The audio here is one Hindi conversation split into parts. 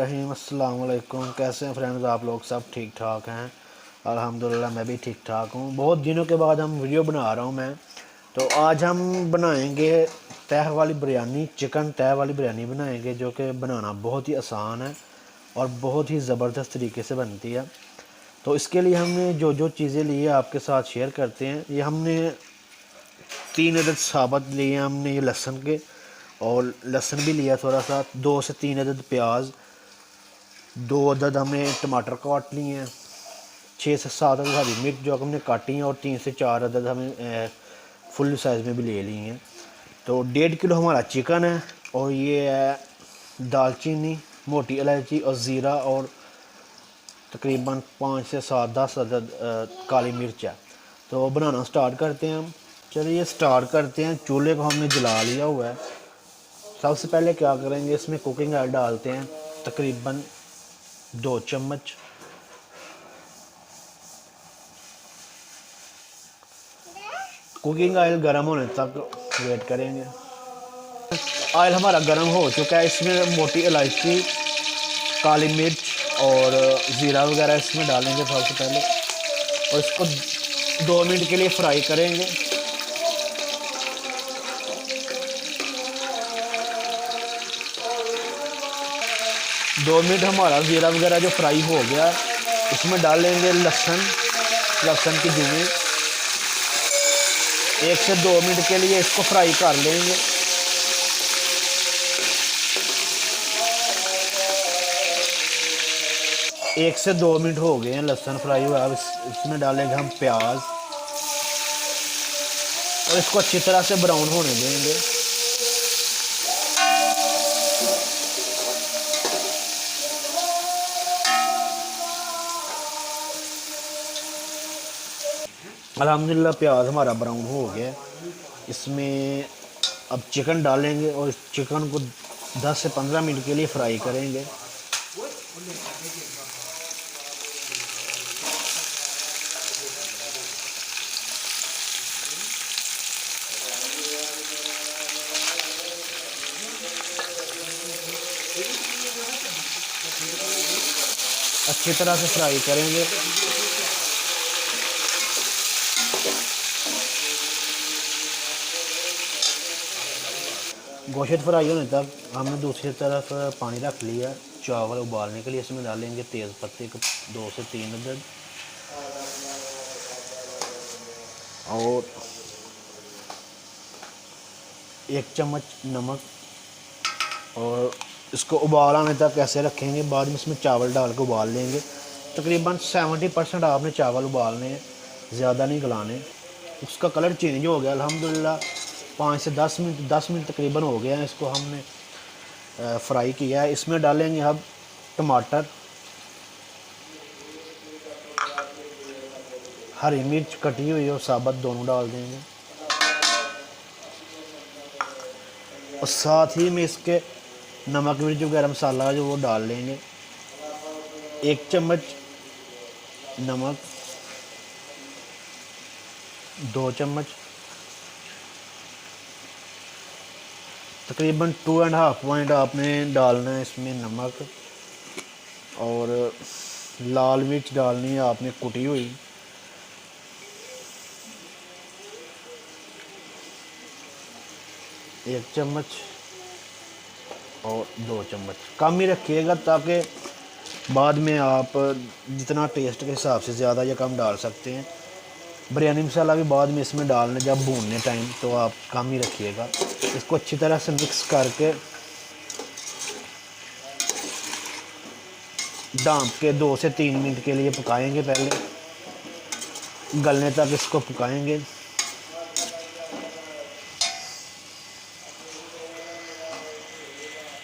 बिस्मिल्लाहिर्रहमानिर्रहीम। अस्सलाम वालेकुम। कैसे हैं फ्रेंड्स आप लोग? सब ठीक ठाक हैं? अल्हम्दुलिल्लाह मैं भी ठीक ठाक हूँ। बहुत दिनों के बाद हम वीडियो बना रहा हूँ मैं। तो आज हम बनाएंगे तह वाली बिरयानी, चिकन तह वाली बिरयानी बनाएंगे, जो कि बनाना बहुत ही आसान है और बहुत ही ज़बरदस्त तरीके से बनती है। तो इसके लिए हमने जो जो चीज़ें ली है आपके साथ शेयर करते हैं। ये हमने 3 अदद साबुत लिए हैं हमने, ये लहसुन के, और लहसुन भी लिया थोड़ा सा। 2 से 3 अदद प्याज, 2 अदद हमने टमाटर काट लिए हैं, 6 से 7 अदद हरी मिर्च जो हमने काटी हैं, और 3 से 4 अदद हमें फुल साइज़ में भी ले ली हैं। तो 1.5 किलो हमारा चिकन है, और ये है दालचीनी, मोटी इलायची और ज़ीरा, और तकरीबन 5 से 7-10 अदद काली मिर्च है। तो बनाना स्टार्ट करते हैं हम। चलिए स्टार्ट करते हैं। चूल्हे को हमने जला लिया हुआ है। सबसे पहले क्या करेंगे, इसमें कुकिंग ऑयल डालते हैं तकरीबन 2 चम्मच। कुकिंग ऑयल गर्म होने तक वेट करेंगे। ऑयल हमारा गर्म हो चुका है। इसमें मोटी इलायची, काली मिर्च और ज़ीरा वगैरह इसमें डालेंगे सबसे पहले, और इसको 2 मिनट के लिए फ्राई करेंगे। दो मिनट हमारा ज़ीरा वगैरह जो फ्राई हो गया, इसमें डालेंगे लहसुन की जूएं। 1 से 2 मिनट के लिए इसको फ्राई कर लेंगे। एक से 2 मिनट हो गए हैं लहसुन फ्राई हुआ। अब इसमें डालेंगे हम प्याज, और इसको अच्छी तरह से ब्राउन होने देंगे। अल्हम्दुलिल्लाह प्याज हमारा ब्राउन हो गया। इसमें अब चिकन डालेंगे, और इस चिकन को 10 से 15 मिनट के लिए फ्राई करेंगे। अच्छी तरह से फ्राई करेंगे। गोश्त फ्राई होने तक हमने दूसरी तरफ पानी रख लिया चावल उबालने के लिए। इसमें डालेंगे तेज़ पत्ते 2 से 3 अदद, और 1 चम्मच नमक, और इसको उबाल आने तक ऐसे रखेंगे। बाद में इसमें चावल डाल के उबाल लेंगे। तकरीबन 70% आपने चावल उबालने हैं, ज़्यादा नहीं गलाने। उसका कलर चेंज हो गया अल्हम्दुलिल्लाह। 5 से 10 मिनट तकरीबन हो गया है इसको हमने फ्राई किया है। इसमें डालेंगे अब टमाटर, हरी मिर्च कटी हुई और साबुत दोनों डाल देंगे, और साथ ही में इसके नमक मिर्च वगैरह मसाला जो वो डाल लेंगे। 1 चम्मच नमक, 2 चम्मच, तकरीबन 2.5 पॉइंट आपने डालना है इसमें नमक, और लाल मिर्च डालनी है आपने कुटी हुई। 1 चम्मच और 2 चम्मच। कम ही रखिएगा ताकि बाद में आप जितना टेस्ट के हिसाब से ज़्यादा या कम डाल सकते हैं। बिरयानी मसाला भी बाद में इसमें डालने जब भूनने टाइम, तो आप कम ही रखिएगा। इसको अच्छी तरह से मिक्स करके ढाँप के 2 से 3 मिनट के लिए पकाएंगे। पहले गलने तक इसको पकाएंगे।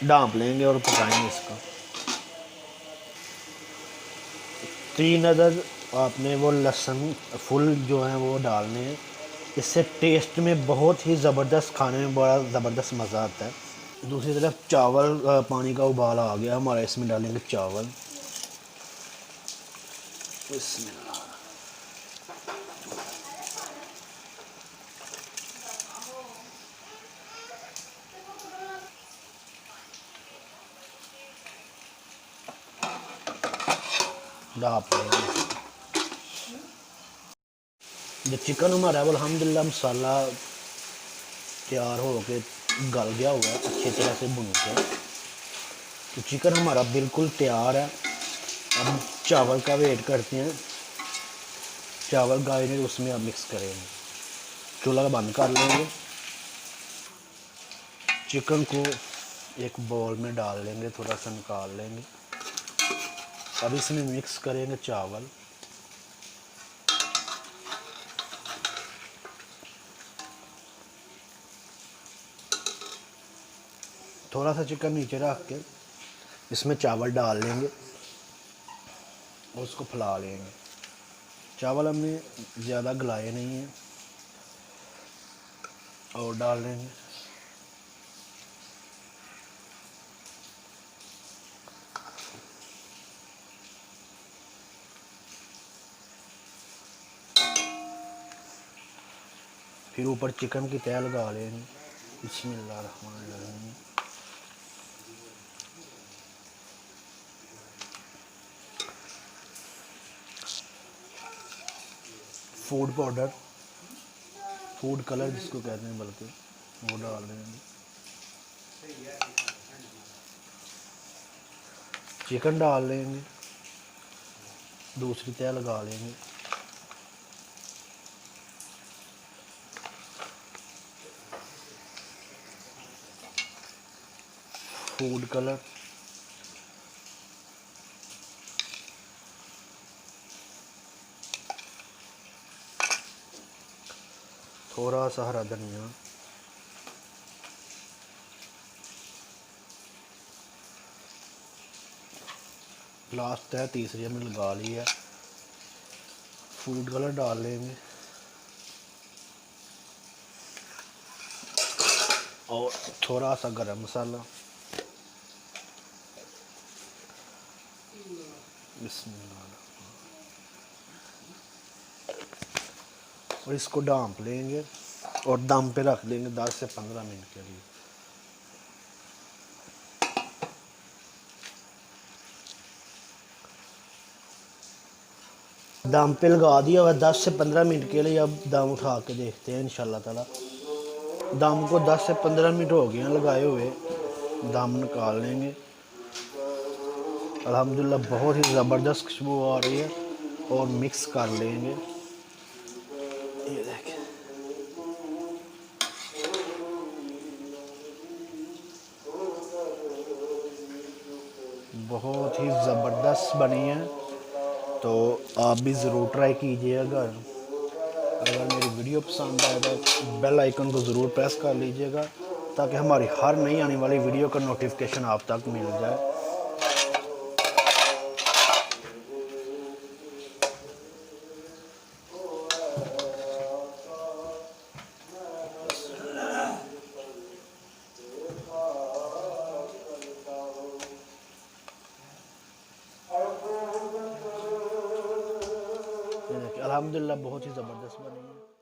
ढाँप लेंगे और पकाएंगे इसको। 3 अदद आपने वो लहसुन फुल जो है वो डालने हैं। इससे टेस्ट में बहुत ही ज़बरदस्त, खाने में बड़ा ज़बरदस्त मज़ा आता है। दूसरी तरफ चावल, पानी का उबाल आ गया हमारा। इसमें डालेंगे चावल। इसमें ढाप लेंगे। जो चिकन हमारा है वो अल्हम्दुलिल्लाह मसाला तैयार हो के गल गया हुआ है अच्छी तरह से भुन के। तो चिकन हमारा बिल्कुल तैयार है। अब चावल का वेट करते हैं। चावल गायने उसमें अब मिक्स करेंगे। चूल्हा बंद कर लेंगे। चिकन को एक बाउल में डाल लेंगे, थोड़ा सा निकाल लेंगे। अब इसमें मिक्स करेंगे चावल। थोड़ा सा चिकन नीचे रख के इसमें चावल डाल लेंगे और उसको फैला लेंगे। चावल हमने ज़्यादा गलाए नहीं हैं और डाल लेंगे। फिर ऊपर चिकन की तह लगा लेंगे। बिस्मिल्लाहिर्रहमानिर्रहीम। फूड पाउडर, फूड कलर जिसको कहते हैं बल्कि, वो डाल देंगे। चिकन डाल लेंगे, दूसरी तह लगा लेंगे। फूड कलर, थोड़ा सा हरा धनिया, लास्ट है तीसरी हमने लगा ली है। फूड कलर डाल लेंगे और थोड़ा सा गरम मसाला। बिस्मिल्लाह। और इसको ढाँप लेंगे और दम पे रख देंगे 10 से 15 मिनट के लिए। दम पे लगा दिया हुआ 10 से 15 मिनट के लिए। अब दम उठा के देखते हैं इंशाल्लाह ताला। दम को 10 से 15 मिनट हो गए हैं लगाए हुए। दम निकाल लेंगे। अल्हम्दुलिल्लाह बहुत ही ज़बरदस्त खुशबू आ रही है और मिक्स कर लेंगे। ये देखें, बहुत ही ज़बरदस्त बनी है। तो आप भी ज़रूर ट्राई कीजिएगा। अगर मेरी वीडियो पसंद आए तो बेल आइकन को ज़रूर प्रेस कर लीजिएगा ताकि हमारी हर नई आने वाली वीडियो का नोटिफिकेशन आप तक मिल जाए। ये देखिए अल्हम्दुलिल्लाह बहुत ही ज़बरदस्त बनी है।